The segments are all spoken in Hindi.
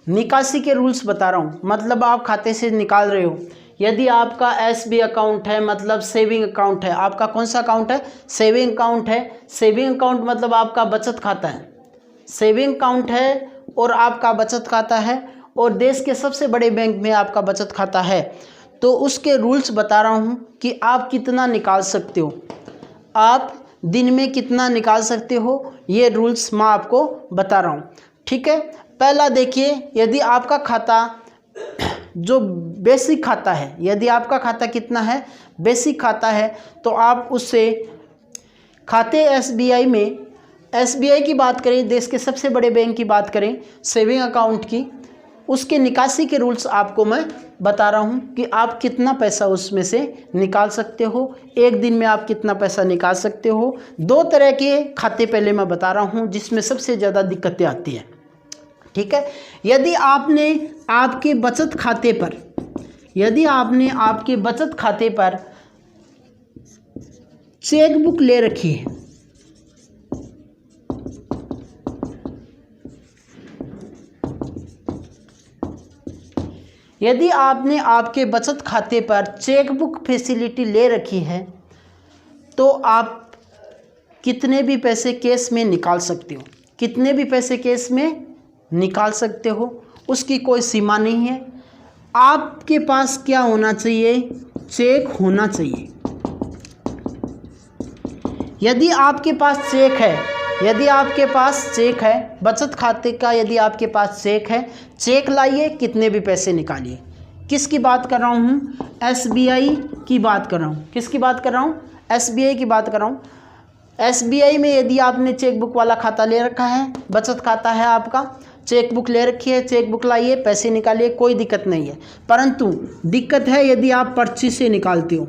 निकासी के रूल्स बता रहा हूँ, मतलब आप खाते से निकाल रहे हो। यदि आपका एसबी अकाउंट है, मतलब सेविंग अकाउंट है, आपका कौन सा अकाउंट है? सेविंग अकाउंट है। सेविंग अकाउंट मतलब आपका बचत खाता है, सेविंग अकाउंट है और आपका बचत खाता है, और देश के सबसे बड़े बैंक में आपका बचत खाता है। तो उसके रूल्स बता रहा हूँ कि आप कितना निकाल सकते हो, आप दिन में कितना निकाल सकते हो, ये रूल्स मैं आपको बता रहा हूँ। ठीक है, पहला देखिए, यदि आपका खाता जो बेसिक खाता है, यदि आपका खाता कितना है? बेसिक खाता है, तो आप उससे खाते एसबीआई में, एसबीआई की बात करें, देश के सबसे बड़े बैंक की बात करें, सेविंग अकाउंट की, उसके निकासी के रूल्स आपको मैं बता रहा हूं कि आप कितना पैसा उसमें से निकाल सकते हो, एक दिन में आप कितना पैसा निकाल सकते हो। दो तरह के खाते पहले मैं बता रहा हूं जिसमें सबसे ज़्यादा दिक्कतें आती हैं। ठीक है, यदि आपने आपके बचत खाते पर, यदि आपने आपके बचत खाते पर चेकबुक ले रखी है, यदि आपने आपके बचत खाते पर चेकबुक फैसिलिटी ले रखी है, तो आप कितने भी पैसे कैश में निकाल सकते हो, कितने भी पैसे कैश में निकाल सकते हो, उसकी कोई सीमा नहीं है। आपके पास क्या होना चाहिए? चेक होना चाहिए। यदि आपके पास चेक है, यदि आपके पास चेक है बचत खाते का, यदि आपके पास चेक है, चेक लाइए, कितने भी पैसे निकालिए। किसकी बात कर रहा हूँ? एसबीआई की बात कर रहा हूँ। किसकी बात कर रहा हूँ? एसबीआई की बात कर रहा हूँ। एसबीआई में यदि आपने चेकबुक वाला खाता ले रखा है, बचत खाता है आपका, चेकबुक ले रखी है, चेकबुक लाइए, पैसे निकालिए, कोई दिक्कत नहीं है। परंतु दिक्कत है यदि आप पर्ची से निकालते हो,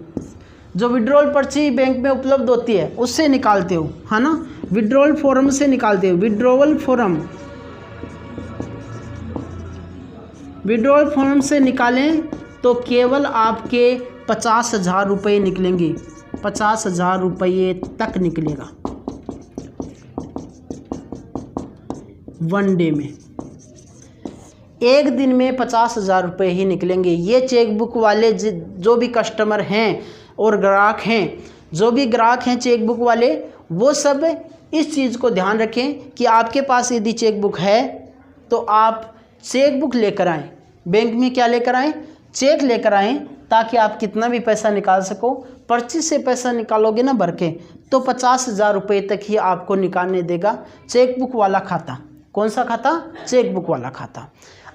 जो विड्रॉल पर्ची बैंक में उपलब्ध होती है उससे निकालते हो, है ना, विड्रॉल फॉर्म से निकालते हो। विड्रॉवल फॉर्म से निकालें तो केवल आपके 50,000 रुपये निकलेंगे, 50,000 रुपये तक निकलेगा वन डे में, एक दिन में 50,000 रुपये ही निकलेंगे। ये चेकबुक वाले जो भी कस्टमर हैं और ग्राहक हैं, जो भी ग्राहक हैं चेकबुक वाले, वो सब इस चीज़ को ध्यान रखें कि आपके पास यदि चेकबुक है तो आप चेकबुक लेकर आएँ, बैंक में क्या लेकर आएँ? चेक लेकर आएँ, ताकि आप कितना भी पैसा निकाल सको। पर्ची से पैसा निकालोगे ना भर के, तो 50,000 रुपये तक ही आपको निकालने देगा चेकबुक वाला खाता। कौन सा खाता? चेकबुक वाला खाता।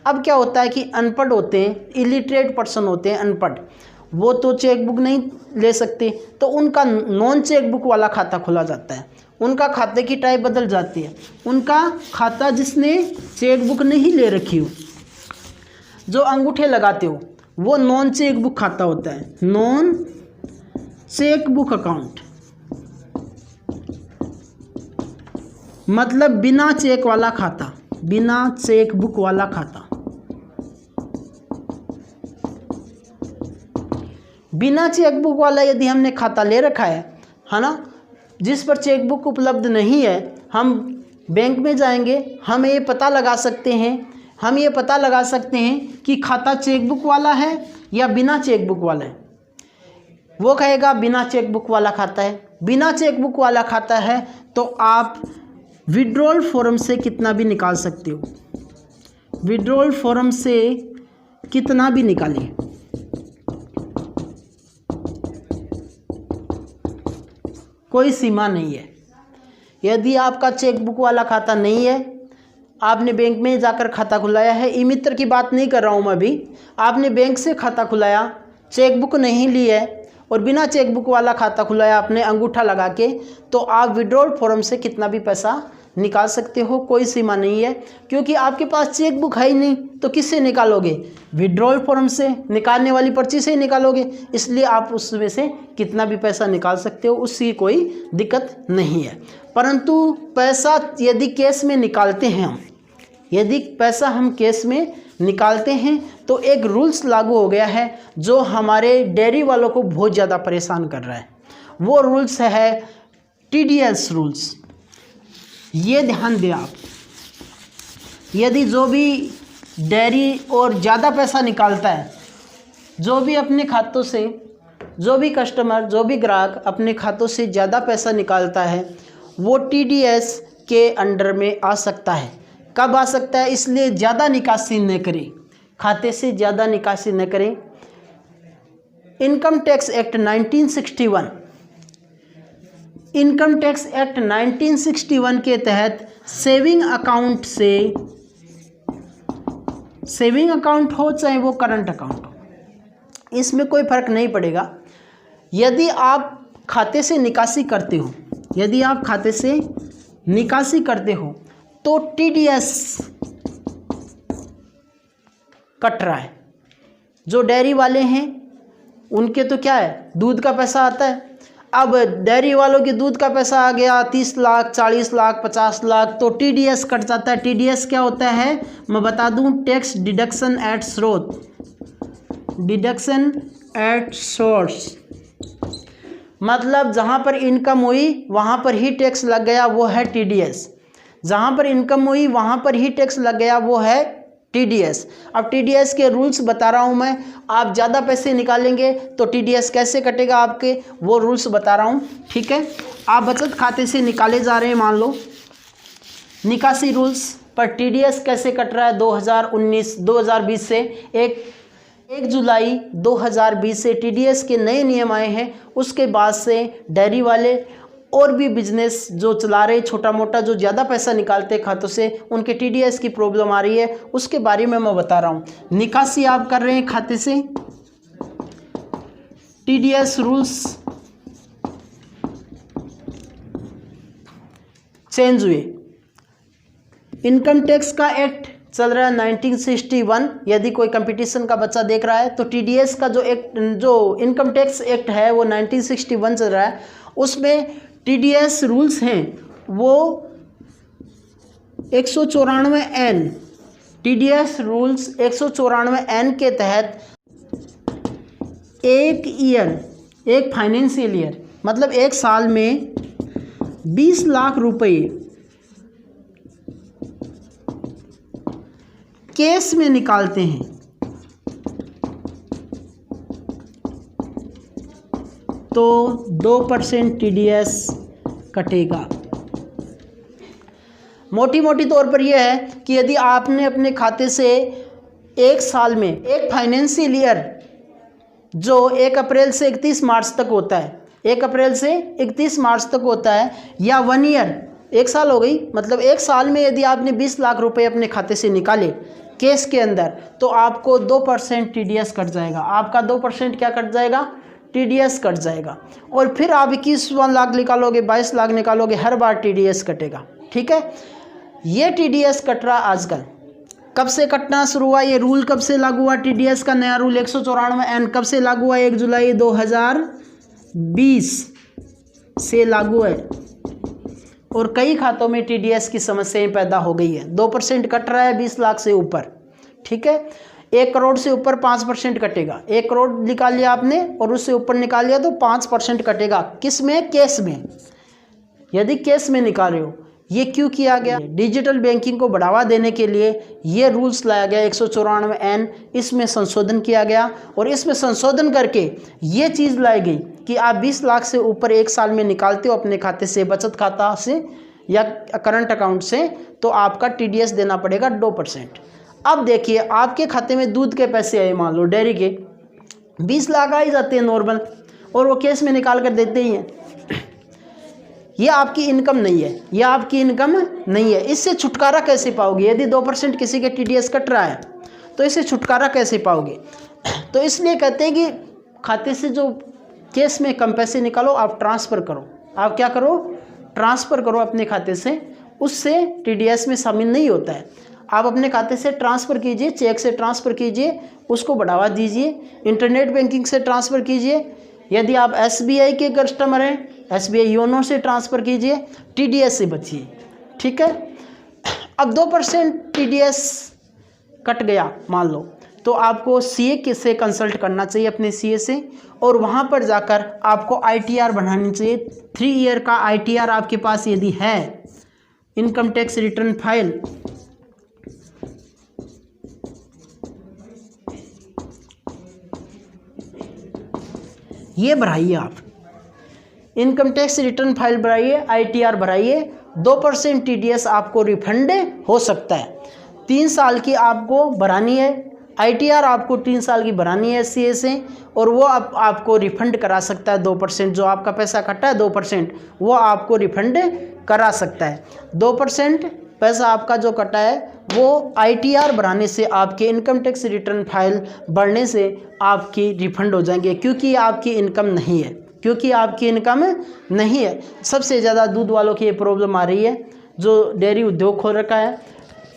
अब क्या होता है कि अनपढ़ होते हैं, इलिटरेट पर्सन होते हैं, अनपढ़, वो तो चेकबुक नहीं ले सकते, तो उनका नॉन चेकबुक वाला खाता खुला जाता है, उनका खाते की टाइप बदल जाती है। उनका खाता जिसने चेकबुक नहीं ले रखी हो, जो अंगूठे लगाते हो, वो नॉन चेकबुक खाता होता है, नॉन चेकबुक अकाउंट, मतलब बिना चेक वाला खाता, बिना चेकबुक वाला खाता। बिना चेकबुक वाला यदि हमने खाता ले रखा है ना, जिस पर चेकबुक उपलब्ध नहीं है, हम बैंक में जाएंगे, हम ये पता लगा सकते हैं कि खाता चेकबुक वाला है या बिना चेकबुक वाला है। वो कहेगा बिना चेकबुक वाला खाता है। बिना चेकबुक वाला खाता है तो आप विड्रॉल फॉर्म से कितना भी निकाल सकते हो, विड्रॉल फॉर्म से कितना भी निकालिए, कोई सीमा नहीं है। यदि आपका चेकबुक वाला खाता नहीं है, आपने बैंक में जाकर खाता खुलाया है, ई मित्र की बात नहीं कर रहा हूँ मैं अभी, आपने बैंक से खाता खुलाया, चेकबुक नहीं ली है और बिना चेकबुक वाला खाता खुलाया आपने अंगूठा लगा के, तो आप विड्रॉल फॉर्म से कितना भी पैसा निकाल सकते हो, कोई सीमा नहीं है। क्योंकि आपके पास चेकबुक है ही नहीं, तो किससे निकालोगे? विड्रॉल फॉर्म से, निकालने वाली पर्ची से ही निकालोगे, इसलिए आप उसमें से कितना भी पैसा निकाल सकते हो, उसकी कोई दिक्कत नहीं है। परंतु पैसा यदि कैश में निकालते हैं हम, यदि पैसा हम कैश में निकालते हैं तो एक रूल्स लागू हो गया है जो हमारे डेयरी वालों को बहुत ज़्यादा परेशान कर रहा है। वो रूल्स है TDS रूल्स। ये ध्यान दें आप, यदि जो भी डेयरी और ज़्यादा पैसा निकालता है, जो भी अपने खातों से, जो भी कस्टमर, जो भी ग्राहक अपने खातों से ज़्यादा पैसा निकालता है वो टीडीएस के अंडर में आ सकता है। कब आ सकता है? इसलिए ज़्यादा निकासी न करें, खाते से ज़्यादा निकासी न करें। Income tax act 1961, income tax act 1961 के तहत सेविंग अकाउंट से, सेविंग अकाउंट हो चाहे वो करंट अकाउंट हो, इसमें कोई फ़र्क नहीं पड़ेगा। यदि आप खाते से निकासी करते हो, यदि आप खाते से निकासी करते हो तो टीडीएस कट रहा है। जो डेयरी वाले हैं उनके तो क्या है, दूध का पैसा आता है। अब डेयरी वालों के दूध का पैसा आ गया 30 लाख, 40 लाख, 50 लाख, तो टीडीएस कट जाता है। टीडीएस क्या होता है मैं बता दूं, टैक्स डिडक्शन एट स्रोत, डिडक्शन एट सोर्स, मतलब जहां पर इनकम हुई वहां पर ही टैक्स लग गया, वो है टीडीएस। जहां पर इनकम हुई वहां पर ही टैक्स लग गया, वो है टीडीएस। अब टीडीएस के रूल्स बता रहा हूं मैं। आप ज़्यादा पैसे निकालेंगे तो टीडीएस कैसे कटेगा आपके, वो रूल्स बता रहा हूं, ठीक है। आप बचत खाते से निकाले जा रहे हैं, मान लो निकासी रूल्स पर टीडीएस कैसे कट रहा है 2020 से 1 जुलाई 2020 से टीडीएस के नए नियम आए हैं। उसके बाद से डेयरी वाले और भी बिजनेस जो चला रहे छोटा मोटा, जो ज़्यादा पैसा निकालते खातों से, उनके टीडीएस की प्रॉब्लम आ रही है, उसके बारे में मैं बता रहा हूँ। निकासी आप कर रहे हैं खाते से, टीडीएस रूल्स चेंज हुए। इनकम टैक्स का एक्ट चल रहा है 1961। यदि कोई कंपटीशन का बच्चा देख रहा है तो टीडीएस का जो इनकम टैक्स एक्ट है वो 1961 चल रहा है। उसमें टीडीएस रूल्स हैं वो 194N, टीडीएस रूल्स 194N के तहत एक फाइनेंशियल ईयर मतलब एक साल में 20 लाख रुपए केस में निकालते हैं तो 2% टीडीएस कटेगा। मोटी मोटी तौर पर यह है कि यदि आपने अपने खाते से एक साल में, एक फाइनेंशियल ईयर जो 1 अप्रैल से 31 मार्च तक होता है, 1 अप्रैल से 31 मार्च तक होता है, या 1 ईयर, 1 साल हो गई, मतलब 1 साल में यदि आपने 20 लाख रुपए अपने खाते से निकाले केस के अंदर, तो आपको 2% टीडीएस कट जाएगा। आपका 2% क्या कट जाएगा, टीडीएस कट जाएगा। और फिर आप 21 लाख निकालोगे, 22 लाख निकालोगे, हर बार टीडीएस कटेगा, ठीक है। ये टीडीएस कट रहा आजकल। कब से कटना शुरू हुआ, ये रूल कब से लागू हुआ, टीडीएस का नया रूल 194N कब से लागू हुआ, 1 जुलाई 2020 से लागू है। और कई खातों में टीडीएस की समस्याएं पैदा हो गई है। 2% कट रहा है 20 लाख से ऊपर, ठीक है। 1 करोड़ से ऊपर 5% कटेगा। 1 करोड़ निकाल लिया आपने और उससे ऊपर निकाल लिया तो 5% कटेगा। किस में, केस में। यदि केस में निकाल रहे हो, ये क्यों किया गया, डिजिटल बैंकिंग को बढ़ावा देने के लिए ये रूल्स लाया गया 194N, इसमें संशोधन किया गया। और इसमें संशोधन करके ये चीज़ लाई गई कि आप 20 लाख से ऊपर 1 साल में निकालते हो अपने खाते से, बचत खाता से या करंट अकाउंट से, तो आपका टीडीएस देना पड़ेगा 2%। अब देखिए आपके खाते में दूध के पैसे आए, मान लो डेयरी के 20 लाख आ ही जाते हैं नॉर्मल, और वो केस में निकाल कर देते ही हैं। ये आपकी इनकम नहीं है, ये आपकी इनकम नहीं है। इससे छुटकारा कैसे पाओगे, यदि 2% किसी के टीडीएस कट रहा है तो इससे छुटकारा कैसे पाओगे। तो इसलिए कहते हैं कि खाते से जो केस में कम पैसे निकालो, आप ट्रांसफ़र करो। आप क्या करो, ट्रांसफ़र करो अपने खाते से, उससे टीडीएस में शामिल नहीं होता है। आप अपने खाते से ट्रांसफ़र कीजिए, चेक से ट्रांसफ़र कीजिए, उसको बढ़ावा दीजिए, इंटरनेट बैंकिंग से ट्रांसफ़र कीजिए। यदि आप एसबीआई के कस्टमर हैं, एसबीआई योनो से ट्रांसफ़र कीजिए, टीडीएस से बचिए, ठीक है। अब 2% टीडीएस कट गया मान लो, तो आपको सीए से कंसल्ट करना चाहिए, अपने सीए से, और वहाँ पर जाकर आपको आईटीआर बनानी चाहिए। 3 ईयर का आईटीआर आपके पास यदि है, इनकम टैक्स रिटर्न फाइल ये भराइए आप, इनकम टैक्स रिटर्न फाइल भराइए, ITR भराइए, 2% TDS आपको रिफंड हो सकता है। 3 साल की आपको भरानी है, ITR आपको 3 साल की भरानी है SCA से, और वो आपको रिफंड करा सकता है 2%, जो आपका पैसा कटा है 2% वो आपको रिफंड करा सकता है। 2% पैसा आपका जो कटा है वो ITR भराने से, आपके इनकम टैक्स रिटर्न फाइल भरने से आपकी रिफंड हो जाएंगे, क्योंकि आपकी इनकम नहीं है, क्योंकि आपकी इनकम नहीं है। सबसे ज़्यादा दूध वालों की ये प्रॉब्लम आ रही है, जो डेयरी उद्योग खोल रखा है।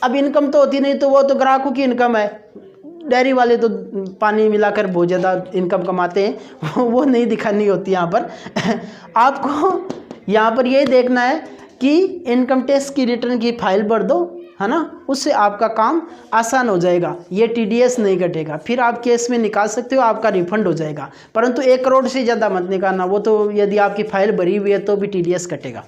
अब इनकम तो होती नहीं, तो वो तो ग्राहकों की इनकम है, डेयरी वाले तो पानी मिलाकर बहुत ज़्यादा इनकम कमाते हैं, वो नहीं दिखानी होती यहाँ पर। आपको यहाँ पर ये देखना है कि इनकम टैक्स की रिटर्न की फाइल भर दो, है ना, उससे आपका काम आसान हो जाएगा, ये TDS नहीं कटेगा, फिर आप केस में निकाल सकते हो, आपका रिफंड हो जाएगा। परंतु 1 करोड़ से ज़्यादा मत निकालना, वो तो यदि आपकी फाइल भरी हुई है तो भी TDS कटेगा।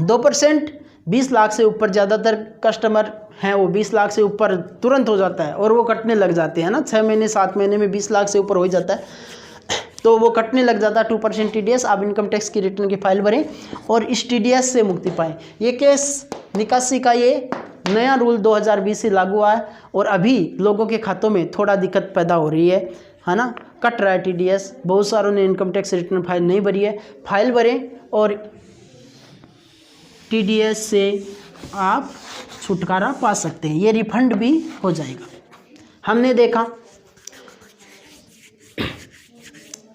2% 20 लाख से ऊपर, ज़्यादातर कस्टमर हैं वो 20 लाख से ऊपर तुरंत हो जाता है, और वो कटने लग जाते हैं ना, 6 महीने 7 महीने में 20 लाख से ऊपर हो जाता है, तो वो कटने लग जाता है 2% TDS। आप इनकम टैक्स की रिटर्न की फाइल भरें और इस TDS से मुक्ति पाएँ। ये केस निकासी का ये नया रूल 2020 से लागू हुआ है, और अभी लोगों के खातों में थोड़ा दिक्कत पैदा हो रही है ना, कट रहा है TDS। बहुत सारों ने इनकम टैक्स रिटर्न फाइल नहीं भरी है, फाइल भरें और TDS से आप छुटकारा पा सकते हैं, ये रिफंड भी हो जाएगा। हमने देखा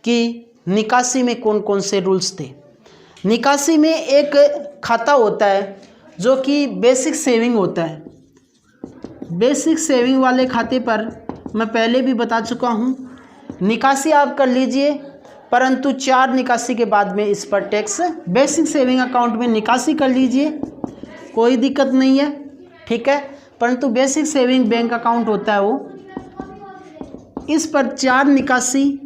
कि निकासी में कौन कौन से रूल्स थे। निकासी में एक खाता होता है जो कि बेसिक सेविंग होता है। बेसिक सेविंग वाले खाते पर मैं पहले भी बता चुका हूँ, निकासी आप कर लीजिए, परंतु 4 निकासी के बाद में इस पर टैक्स। बेसिक सेविंग अकाउंट में निकासी कर लीजिए, कोई दिक्कत नहीं है, ठीक है, परंतु बेसिक सेविंग बैंक अकाउंट होता है वो, इस पर 4 निकासी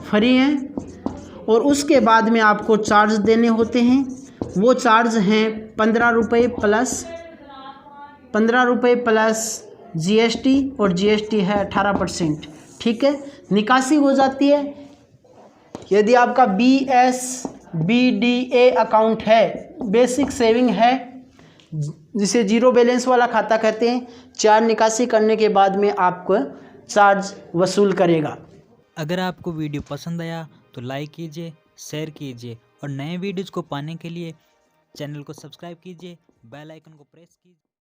फ्री हैं, और उसके बाद में आपको चार्ज देने होते हैं। वो चार्ज हैं 15 रुपये प्लस GST, और GST है 18%, ठीक है। निकासी हो जाती है। यदि आपका BSBDA अकाउंट है, बेसिक सेविंग है, जिसे जीरो बैलेंस वाला खाता कहते हैं, 4 निकासी करने के बाद में आपको चार्ज वसूल करेगा। अगर आपको वीडियो पसंद आया तो लाइक कीजिए, शेयर कीजिए, और नए वीडियोज़ को पाने के लिए चैनल को सब्सक्राइब कीजिए, बेल आइकन को प्रेस कीजिए।